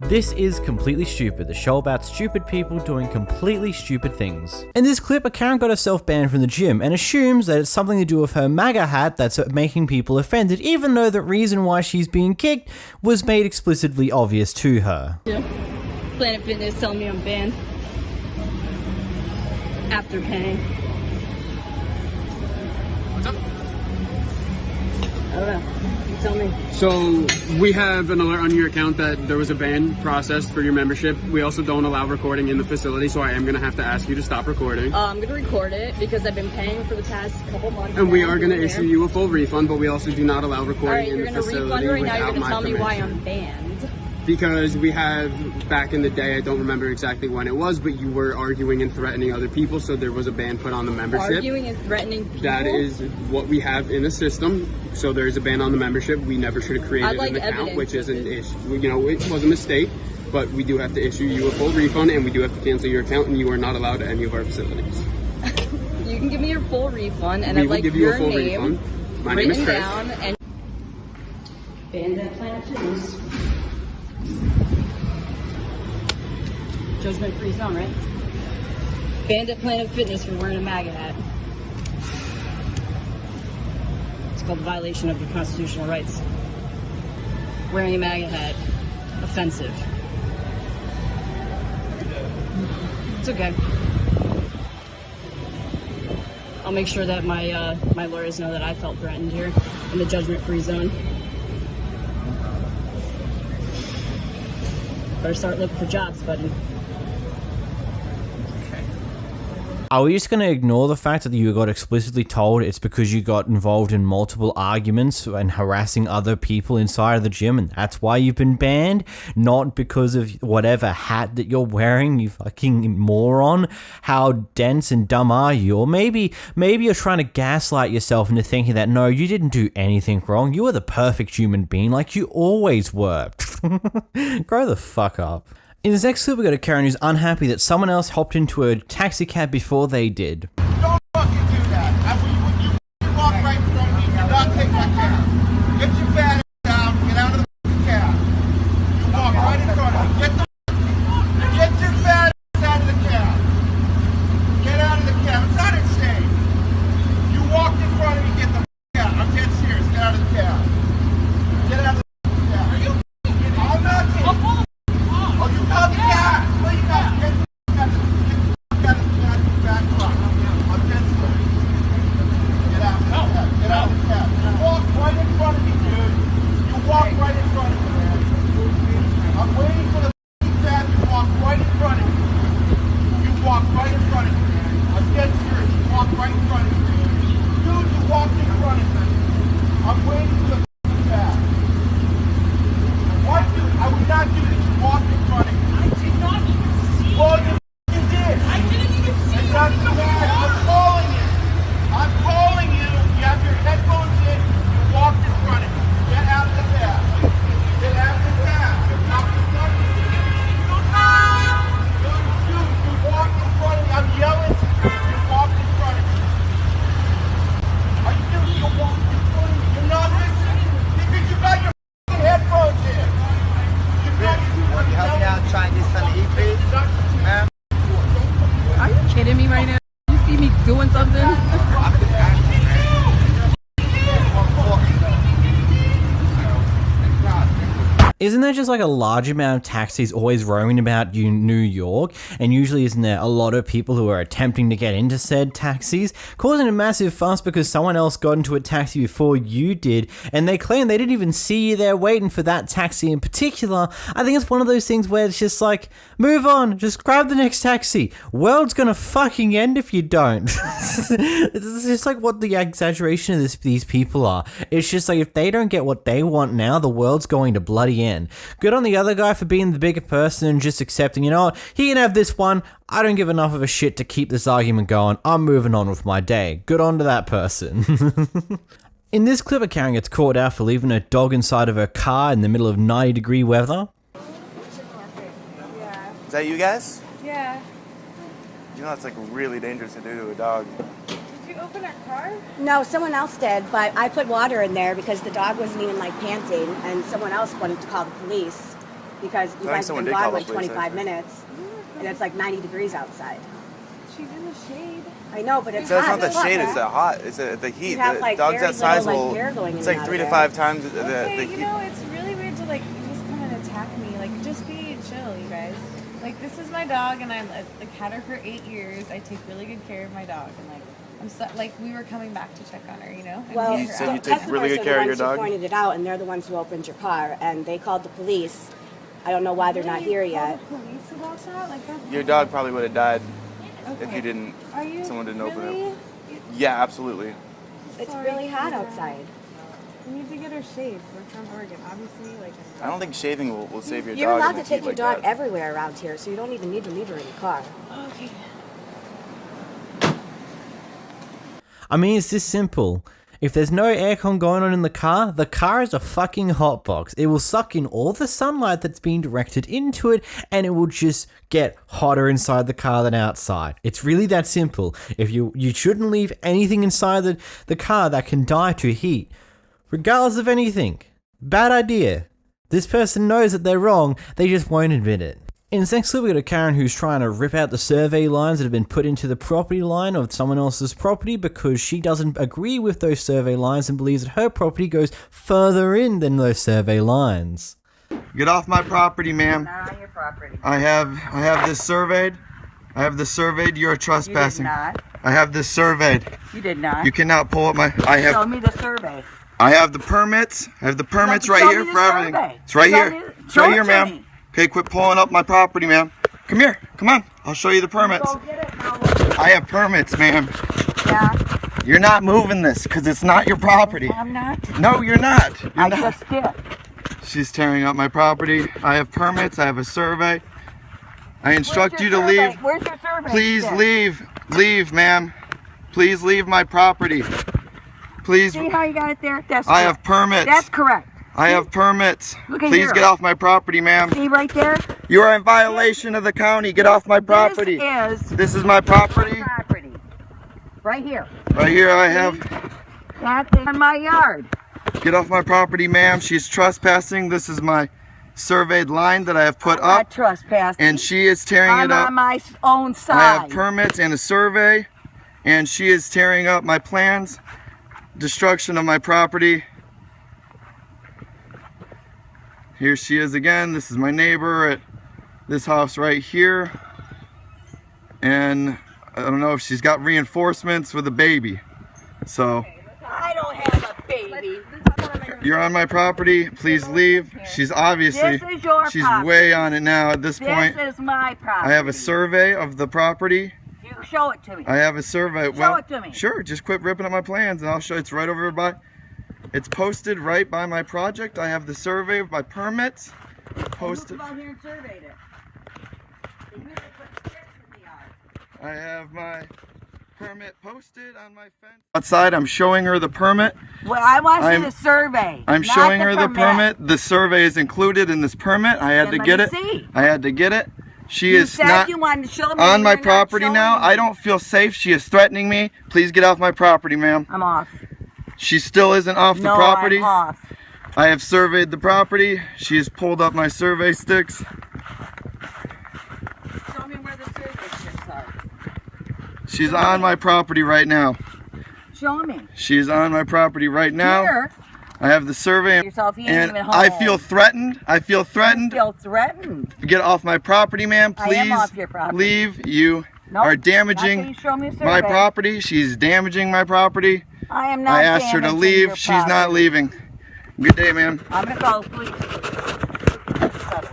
This is completely stupid, the show about stupid people doing completely stupid things. In this clip, a Karen got herself banned from the gym and assumes that it's something to do with her MAGA hat that's making people offended, even though the reason why she's being kicked was made explicitly obvious to her. Yeah. Planet Fitness telling me I'm banned. After paying. What's up? I don't know. You tell me. So we have an alert on your account that there was a ban processed for your membership. We also don't allow recording in the facility, so I am going to have to ask you to stop recording. I'm going to record it because I've been paying for the past couple months. And we are going to issue you a full refund, but we also do not allow recording in the facility. You're going to refund right now. You're going to tell me why I'm banned. Because we have, back in the day, I don't remember exactly when it was, but you were arguing and threatening other people, so there was a ban put on the membership. Arguing and threatening people? That is what we have in the system, so there's a ban on the membership. We never should have created an account, which is an issue. You know, it was a mistake, but we do have to issue you a full refund, and we do have to cancel your account, and you are not allowed at any of our facilities. You can give me your full refund, and we I'd like give you your a full name refund. My name is Chris. down and banned at Planet Fitness. Judgment-free zone, right? Banned at Planet Fitness for wearing a MAGA hat. It's called violation of your constitutional rights. Wearing a MAGA hat, offensive. It's okay. I'll make sure that my my lawyers know that I felt threatened here in the judgment-free zone. Better start looking for jobs, buddy. Are we just going to ignore the fact that you got explicitly told it's because you got involved in multiple arguments and harassing other people inside of the gym and that's why you've been banned? Not because of whatever hat that you're wearing, you fucking moron. How dense and dumb are you? Or maybe you're trying to gaslight yourself into thinking that no, you didn't do anything wrong. You were the perfect human being like you always were. Grow the fuck up. In this next clip, we got a Karen who's unhappy that someone else hopped into a taxi cab before they did. Don't fucking do that. When you walk right in front of me, do not take my cab. Get your fat ass down, get out of the cab. You walk right in front of me. Get your fat ass out of the cab. Get out of the cab. It's not insane. You walked in front of me, get the out. I'm dead serious. Get out of the cab. Get out of the cab. Are you kidding me? I'm not kidding. Oh, you called the cab. Well, you got to get back up. I'm dead serious. Get out of the cab. Get out of the cab. You walk right in front of me, dude. You walk right in front of me, man. I'm waiting for the cab. You walk right in front of me. You walk right in front of me, man. I'm dead serious. You walk right in front of me, dude. Dude, you walked in front of me. I'm waiting for the cab. What, dude? I would not do this. You walked in front of me. I did not even see you. Well, you did. I didn't even see It you. doesn't matter. I'm calling you. I'm calling you. You have your headphones in. You walked in front of me. Get out of the cab. Get out of the cab. You're not in front of me. Dude, you walked in front of me. I'm yelling to you. You walked in front of me. You walked in front of me. You're not listening because you got your fucking headphones in. Want to help me out try and get something to eat, please? Ma'am? Are you kidding me right now? You see me doing something? Isn't there just like a large amount of taxis always roaming about New York? And usually isn't there a lot of people who are attempting to get into said taxis, causing a massive fuss because someone else got into a taxi before you did, and they claim they didn't even see you there waiting for that taxi in particular? I think it's one of those things where it's just like, move on, just grab the next taxi. World's gonna fucking end if you don't. It's just like what the exaggeration of these people are. It's just like if they don't get what they want now, the world's going to bloody end. Good on the other guy for being the bigger person and just accepting, you know what, he can have this one. I don't give enough of a shit to keep this argument going. I'm moving on with my day. Good on to that person. In this clip, a Karen gets caught out for leaving her dog inside of her car in the middle of 90-degree weather. Is that you guys? Yeah. You know that's like really dangerous to do to a dog. Did you open our car? No, someone else did, but I put water in there because the dog wasn't even like panting, and someone else wanted to call the police because you guys have been gone like 25 minutes, and it's like 90 degrees outside. She's in the shade. I know, but it's So it's hot. not the shade, it's the hot. It's the heat. You have, like, Dogs very that size little, like, will. hair going It's in like and 3 to out 5 times the Okay, heat. you know, it's really weird to like just come and attack me. Like, just be chill, you guys. Like, this is my dog, and I've had her for 8 years. I take really good care of my dog, and like, I'm so, like, we were coming back to check on her, you know. And Well, You said you the take really good care of your customers are the dog? ones who pointed it out, and they're the ones who opened your car, and they called the police. I don't know why they're not here yet. Police about that? Like, that's Your dog probably would have died if okay. you didn't. Are you Someone didn't open really? it. Yeah, absolutely. It's Sorry, really hot Peter. outside. We need to get her shaved. We're from Oregon, obviously. Like, I don't think shaving will save your You're dog. allowed in to the take heat your like dog that. everywhere around here, so you don't even need to leave her in the car. okay. I mean, it's this simple. If there's no aircon going on in the car is a fucking hotbox. It will suck in all the sunlight that's being directed into it, and it will just get hotter inside the car than outside. It's really that simple. If you shouldn't leave anything inside the car that can die to heat, regardless of anything. Bad idea. This person knows that they're wrong, they just won't admit it. In this next clip, we got a Karen who's trying to rip out the survey lines that have been put into the property line of someone else's property because she doesn't agree with those survey lines and believes that her property goes further in than those survey lines. Get off my property, ma'am. Not on your property. I have this surveyed. I have this surveyed. You're trespassing. You did not. I have this surveyed. You did not. You cannot pull up my. Show me the survey. I have the permits. I have the permits right here for everything. It's right here. It's right here, ma'am. Okay, quit pulling up my property, ma'am. Come here. Come on. I'll show you the permits. Go get it now. Look. I have permits, ma'am. Yeah. You're not moving this because it's not your property. I'm not. No, you're not. You're I not. just did. She's tearing up my property. I have permits. I have a survey. I instruct you to leave. Where's your survey? Please leave. Leave, ma'am. Please leave my property. Please. See how you got it there? That's I correct. have permits. That's correct. I have permits. Look at Please here. get off my property, ma'am. See right there? You are in violation of the county. Get off my property. This is my property. Property. Right here. Right here I have. That's in my yard. Get off my property, ma'am. She's trespassing. This is my surveyed line that I have put I'm not up. trespassing. And she is tearing I'm it up. on my own side. I have permits and a survey. And she is tearing up my plans. Destruction of my property. Here she is again. This is my neighbor at this house right here. And I don't know if she's got reinforcements with a baby. So I don't have a baby. you're on my property. Please leave. She's obviously, This is your she's property. way on it now at this point. This is my property. I have a survey of the property. You show it to me. I have a survey. Show it to me. Sure, just quit ripping up my plans and I'll show. It's right over by, it's posted right by my project. I have the survey of my permits posted. Come out here and surveyed it. They usually put sticks in the yard. I have my permit posted on my fence. Outside, I'm showing her the permit. Well, I want to see the survey. I'm not showing her the permit. permit. The survey is included in this permit. I had Then to let get me it. see. I had to get it. She You is said not you wanted to show me on my you're not property showing now. me. I don't feel safe. She is threatening me. Please get off my property, ma'am. I'm off. She still isn't off the No, property. I'm off. I have surveyed the property. She has pulled up my survey sticks. Show me where the survey sticks are. She's on my property right now. Show me. She's on my property right now. Here. I have the survey, Yourself, you ain't and even I home. feel threatened. I feel threatened. You feel threatened. Get off my property, ma'am. I Please am off your property. leave. You Nope, are not till damaging you show me a my survey. property. She's damaging my property. I am not I asked her to damaging leave. your She's not property. leaving. Good day, ma'am. I'm gonna call the police.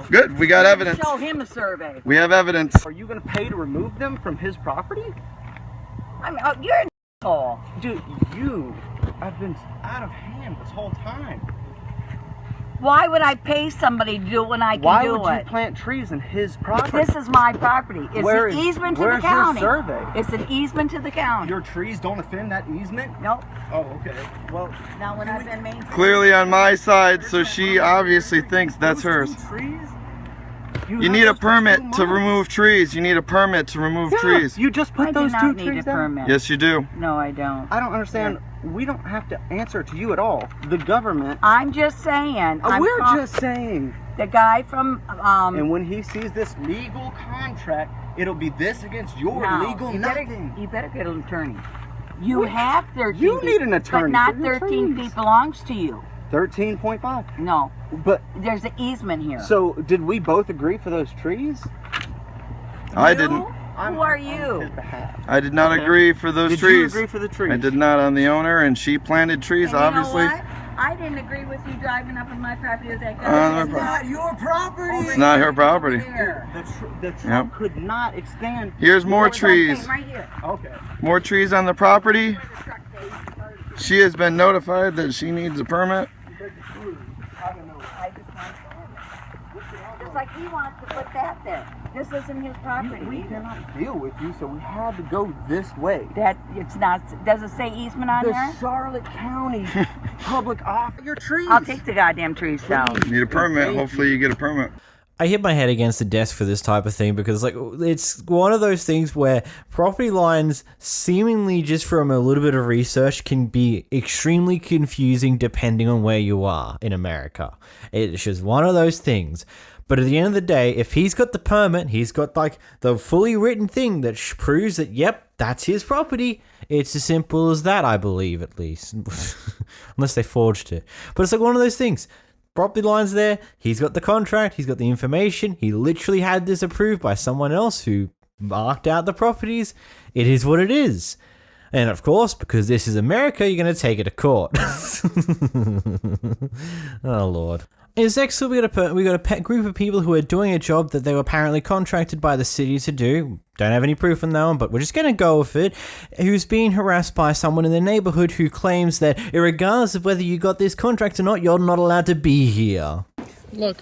Good. We got evidence. Show him a survey. We have evidence. Are you gonna pay to remove them from his property? I mean, you're an asshole. Dude, you have been out of hand this whole time. Why would I pay somebody to do it when I can Why do would it? you plant trees in his property? This is my property. It's Where an is- easement to the where's your county. survey? It's an easement to the county. Your trees don't offend that easement? Nope. Oh, okay. Well, Now when I've been maintained. Clearly on my side, so she obviously thinks that's hers. trees? You need a permit to remove trees. You need a permit to remove trees. You just put I those do two not need trees a down? permit. Yes, you do. No, I don't. I don't understand. We don't have to answer to you at all. The government. I'm just saying. We're just saying. The guy from and when he sees this legal contract, it'll be this against your legal nothing. You better get an attorney. You have 13 You feet, need an attorney. but not There's 13 attorneys. feet belongs to you. 13.5. No, But there's an easement here. so did we both agree for those trees? I You? didn't. Who are you? I did not agree for those Did trees. you agree for the trees? I did not. I'm the owner, and she planted trees, And obviously. You know what? I didn't agree with you driving up on my property with that my guy. pro- Not your property. It's not her property. The truck could not extend. Here's more trees. Right here. Okay. More trees on the property. She has been notified that she needs a permit. Just like he wants to put that there. This isn't his property. We cannot deal with you, so we had to go this way. That it's not. Does it say easement on The there? Charlotte County public offer your trees. I'll take the goddamn trees down. Need a permit. Hopefully you get a permit. I hit my head against the desk for this type of thing because, like, it's one of those things where property lines, seemingly just from a little bit of research, can be extremely confusing depending on where you are in America. It's just one of those things. But at the end of the day, if he's got the permit, he's got, like, the fully written thing that proves that, yep, that's his property. It's as simple as that, I believe, at least. Unless they forged it. But it's like one of those things. Property line's there, he's got the contract, he's got the information, he literally had this approved by someone else who marked out the properties. It is what it is. And of course, because this is America, you're going to take it to court. Oh, Lord. Is next, we got a pet group of people who are doing a job that they were apparently contracted by the city to do. Don't have any proof on that one, but we're just going to go with it. Who's being harassed by someone in the neighborhood who claims that, regardless of whether you got this contract or not, you're not allowed to be here. Look,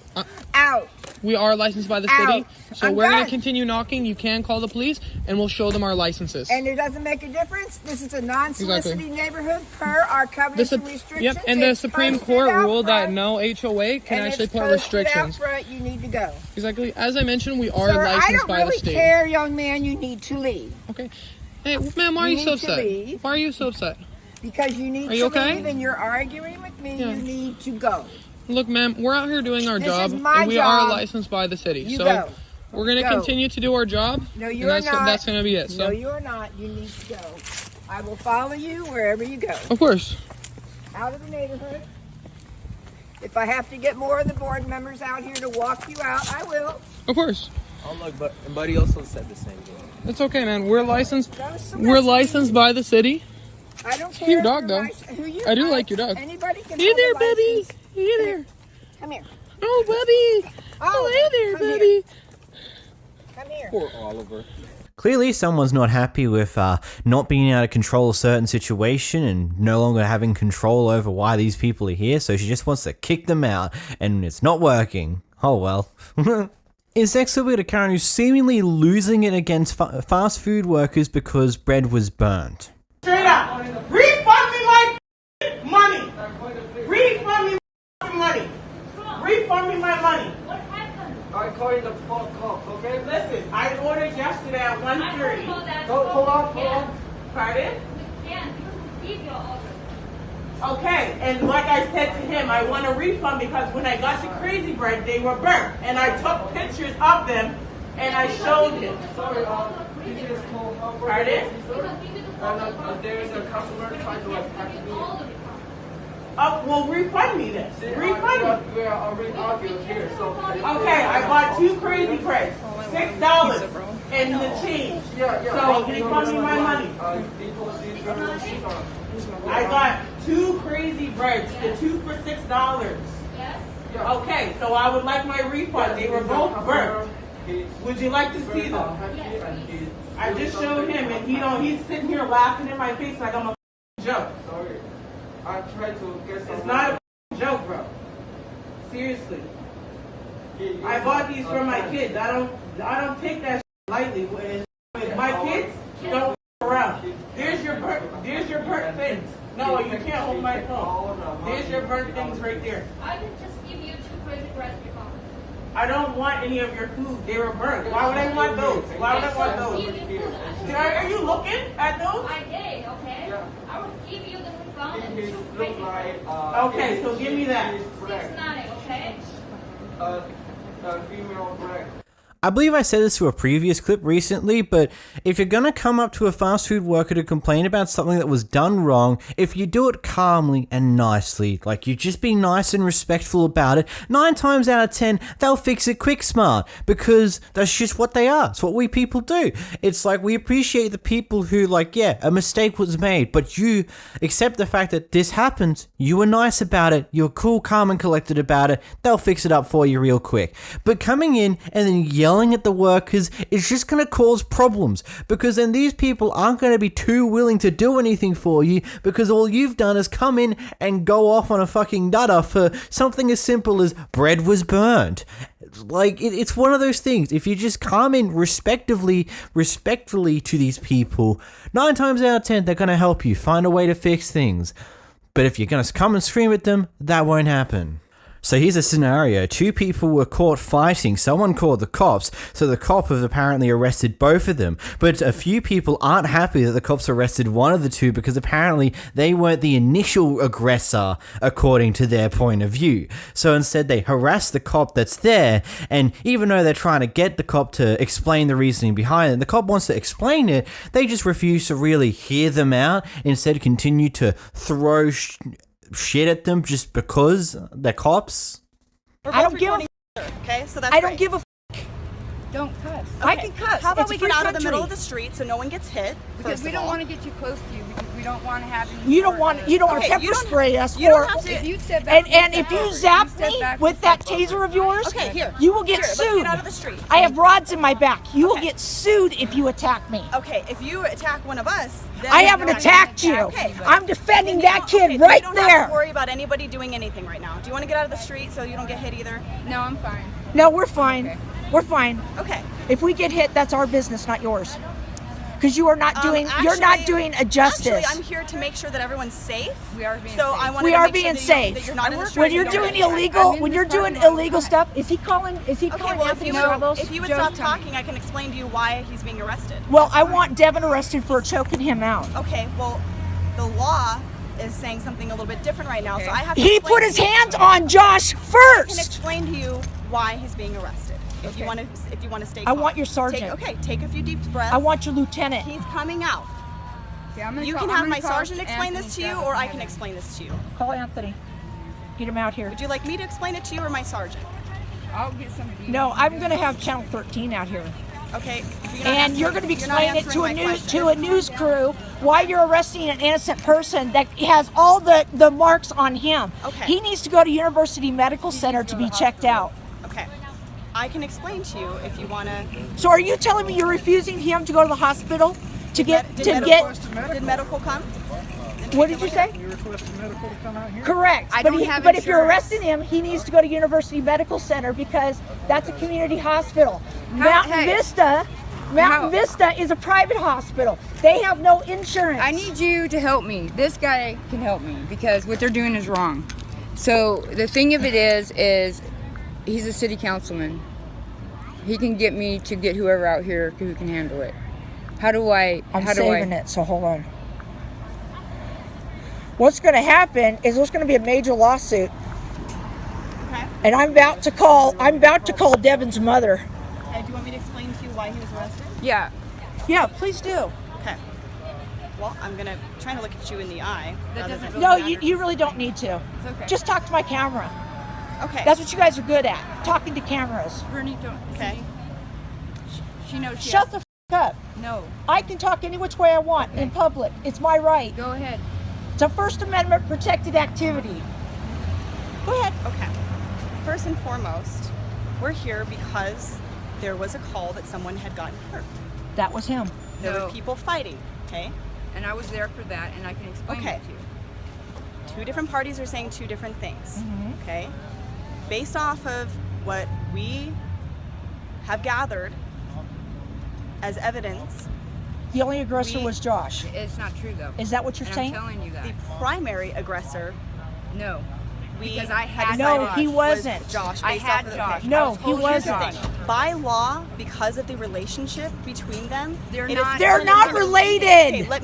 Out. we are licensed by the Out. city, so I'm we're going done. to continue knocking. You can call the police, and we'll show them our licenses. And it doesn't make a difference. This is a non-soliciting neighborhood per our covenants and restrictions. Yep, and the It's Supreme posted Court out ruled that front, no HOA can and actually it's put posted restrictions. Out front, you need to go. Exactly. As I mentioned, we are Sir, I licensed don't by really the state. care, young man. You need to leave. Okay. Hey, ma'am, why are You you so need to upset? leave. Why are you so upset? Because you need Are you to okay? leave, and you're arguing with me. Yeah. You need to go. Look, ma'am, we're out here doing our This job, is my and we job. are licensed by the city. You so go. we're going to Go. continue to do our job. No, and you're not. That's going to be it. So, No, you're not. You need to go. I will follow you wherever you go. of course. Out of the neighborhood. If I have to get more of the board members out here to walk you out, I will. Of course. Oh look, but Buddy also said the same thing. It's okay, man. We're licensed. That's We're licensed by the city. I don't care. Your if dog, you're though. Who you I do are. like your dog. Anybody can Hey have there, a Bubby. license. Hey there. Come here. Oh, Bubby. Oh, hey there, come Bubby. here. Come here. Poor Oliver. Clearly, someone's not happy with not being able to control a certain situation and no longer having control over why these people are here, so she just wants to kick them out, and it's not working. Oh well. Is next we got a Karen who's seemingly losing it against fast food workers because bread was burnt. Straight up. Refund me my money. Refund me my money. Refund me my money. What happened? I call you the call, okay? Listen, I ordered yesterday at 1:30. Hold on. Pardon? We can't. You receive your order. Okay, and like I said to him, I want a refund because when I got the crazy bread, they were burnt. And I took pictures of them and I showed him. Sorry, he just told her. Pardon? There's a customer trying to attack me. Well, refund me then. Refund me. We are already arguing here, so. Okay, I bought 2 crazy breads. $6 and the change. So refund me my money. I got 2 crazy breads, the 2 for $6. Yes. Okay, so I would like my refund. They were both burnt. Would you like to see them? I just showed him, and he's sitting here laughing in my face like I'm a joke. Sorry. I tried to get some. It's not a joke, bro. Seriously. I bought these for my kids. I don't take that lightly. With my kids, don't around. There's your burnt things. No, you can't hold my phone. There's your burnt things right there. I did just give you 2 crazy breads before. I don't want any of your food. They were burnt. Why would I want those? Why would I want those? Are you looking at those? I did, okay? I will give you the refund and 2 crazy breads. Okay, so give me that. $6.90, okay? female brag. I believe I said this to a previous clip recently, but if you're gonna come up to a fast food worker to complain about something that was done wrong, if you do it calmly and nicely, like you just be nice and respectful about it, 9 times out of 10, they'll fix it quick smart, because that's just what they are. It's what we people do. It's like we appreciate the people who, like, yeah, a mistake was made, but you accept the fact that this happened, you were nice about it, you're cool, calm and collected about it, they'll fix it up for you real quick. But coming in and then yelling at the workers is just going to cause problems, because then these people aren't going to be too willing to do anything for you, because all you've done is come in and go off on a fucking dudder for something as simple as bread was burned. Like, it's one of those things. If you just come in respectfully to these people, 9 times out of 10 they're going to help you find a way to fix things. But if you're going to come and scream at them, that won't happen. So here's a scenario. 2 people were caught fighting. Someone called the cops, so the cop has apparently arrested both of them. But a few people aren't happy that the cops arrested one of the 2 because apparently they weren't the initial aggressor according to their point of view. So instead they harass the cop that's there, and even though they're trying to get the cop to explain the reasoning behind it, the cop wants to explain it, they just refuse to really hear them out, instead continue to throw shit at them just because they're cops. I don't give a okay, so that's I don't give a Don't cuss. Okay. I can cuss. How about It's we free get out of the country. middle of the street so no one gets hit? Because we don't want to get too close to you, because we don't want to have any. You don't want to Okay, pepper you don't- spray us, you don't or have to- If you step back, and if you zap me with that taser of yours, Okay, here. you will get Here, let's sued. get out of the street. I have rods in my back. You will Okay. get sued if you attack me. Okay, if you attack one of us, then I haven't you're attacked you. Okay. I'm defending Then you that don't- kid okay, then right you don't there. have to worry about anybody doing anything right now. Do you want to get out of the street so you don't get hit either? No, I'm fine. No, we're fine. Okay. We're fine. Okay. If we get hit, that's our business, not yours. Because you are not doing. you're not Actually- doing a justice. Actually, I'm here to make sure that everyone's safe. We are being So safe. I want We to are make being sure that safe. that you're not in the street. When you're and doing you're- illegal, in when this you're doing parking lot. illegal stuff, is he calling Okay, well, if Anthony you, Travels? if you would Joe's stop coming. talking, I can explain to you why he's being arrested. Well, I want Devin arrested for choking him out. Okay, well, the law is saying something a little bit different right now, so I have to He explain put to his you- hands on Josh I can first. explain to you why he's being arrested. If you want to stay I calm. want your sergeant. Take a few deep breaths. I want your lieutenant. He's coming out. Okay, I'm gonna You call- can I'm have gonna my call sergeant explain this to you, Anthony's or I dad. can explain this to you. Call Anthony. Get him out here. Would you like me to explain it to you or my sergeant? I'll get somebody. No, I'm going to have Channel 13 out here. Okay. And you're going to be explaining it to a news crew. crew why you're arresting an innocent person that has all the marks on him. Okay. He needs to go to University Medical Center to be checked out. Okay. I can explain to you if you want to. So are you telling me you're refusing him to go to the hospital to get Did medical come? What did you say? You requested medical to come out here? Correct. I But, don't have but if you're insurance. arresting him, he needs to go to University Medical Center because that's a community hospital. Mountain hey. Vista is a private hospital. They have no insurance. I need you to help me. This guy can help me because what they're doing is wrong. So the thing of it is he's a city councilman. He can get me to get whoever out here who can handle it. I'm saving it, so hold on. What's going to happen is there's going to be a major lawsuit. Okay. And I'm about to call Devin's mother. Okay. Do you want me to explain to you why he was arrested? Yeah. Yeah, please do. Okay. Well, I'm trying to look at you in the eye. rather than No, looking at you really don't need to. It's okay. Just talk to my camera. her. Okay. That's what you guys are good at, talking to cameras. Bernie, don't. Okay. She knows. Shut the f*** up. No. I can talk any which way I want in public. It's my right. Go ahead. It's a First Amendment protected activity. Go ahead. Okay. First and foremost, we're here because there was a call that someone had gotten hurt. That was him. There No. were people fighting. Okay. And I was there for that, and I can explain Okay. it to you. Two different parties are saying two different things. Mm-hmm. Okay. Based off of what we have gathered as evidence, The only aggressor was Josh. It's not true though. Is that what you're And saying? I'm telling you that. the primary aggressor, No. we Because I had had No, decided he was wasn't. Josh. I based had off of the, Josh. okay. No, I was he told you Here's the wasn't. thing. By law, because of the relationship between them, They're it is not- They're not related. Okay, let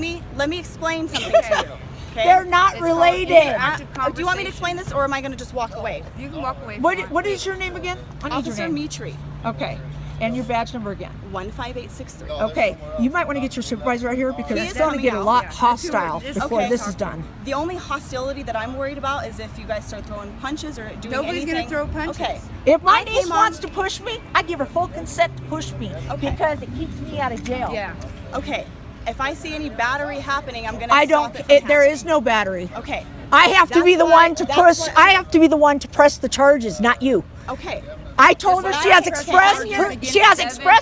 me explain something to you. Okay? They're not related. Do you want me to explain this, or am I going to just walk away? You can walk away. What is your name again? Officer Mitri. Okay. And your badge number again? 15863. Okay. You might want to get your supervisor out here because it's going to get a lot hostile before this is done. The only hostility that I'm worried about is if you guys start throwing punches or doing Nobody's anything. Nobody's going to throw punches. Okay. If my niece wants to push me, I give her full consent to push me because it keeps me out of jail. Yeah. Okay. If I see any battery happening, I'm going to stop it. There is no battery. Okay. I have to be the one to press. I have to be the one to press the charges, not you. Okay. I told her she has express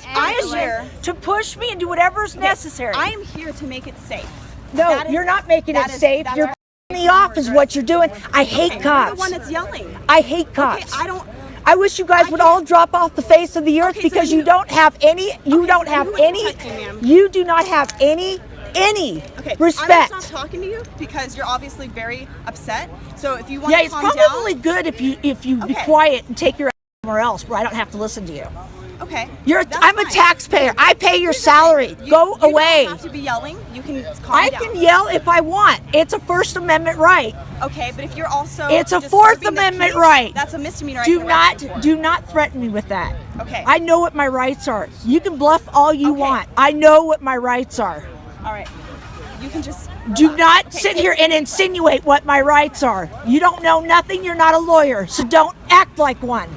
permission to push me and do whatever is necessary. I am here to make it safe. No, you're not making it safe. You're me off is what you're doing. I hate cops. You're the one that's yelling. I hate cops. Okay, I wish you guys would all drop off the face of the earth because you don't have any. You don't have any. You do not have any respect. I'm gonna stop talking to you because you're obviously very upset. So if you want to calm down. Yeah, it's probably good if you be quiet and take your ass somewhere else where I don't have to listen to you. Okay. I'm a taxpayer. I pay your salary. Go away. You don't have to be yelling. You can calm down. I can yell if I want. It's a First Amendment right. Okay, but if you're also it's a Fourth Amendment right. That's a misdemeanor. Do not threaten me with that. Okay. I know what my rights are. You can bluff all you want. I know what my rights are. All right. You can just do not sit here and insinuate what my rights are. You don't know nothing. You're not a lawyer, so don't act like one.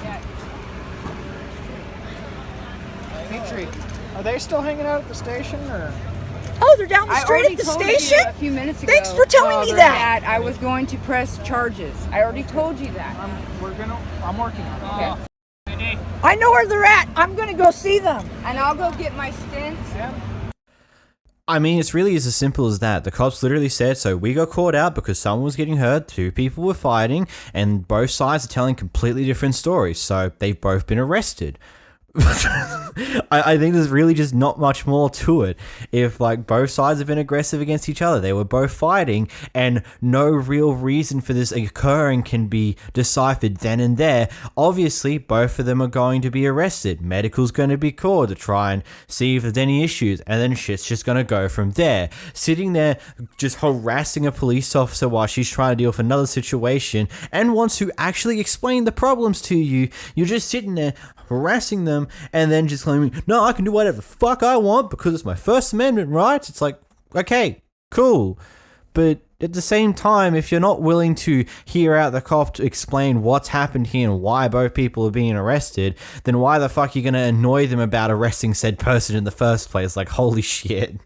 Mitri, are they still hanging out at the station, or? Oh, they're down the street at the station? A few minutes ago. Thanks for telling me that. I was going to press charges. I already told you that. I'm working on it. Okay. I know where they're at. I'm going to go see them. And I'll go get my stints. Yeah. I mean, it's really as simple as that. The cops literally said, so we got caught out because someone was getting hurt, two people were fighting, and both sides are telling completely different stories, so they've both been arrested. I think there's really just not much more to it. If like both sides have been aggressive against each other, they were both fighting, and no real reason for this occurring can be deciphered then and there, obviously both of them are going to be arrested. Medical's going to be called to try and see if there's any issues, and then shit's just going to go from there. Sitting there just harassing a police officer while she's trying to deal with another situation and wants to actually explain the problems to you, you're just sitting there harassing them and then just claiming, no, I can do whatever the fuck I want because it's my First Amendment rights. It's like, okay, cool. But at the same time, if you're not willing to hear out the cop to explain what's happened here and why both people are being arrested, then why the fuck are you going to annoy them about arresting said person in the first place? Like, holy shit.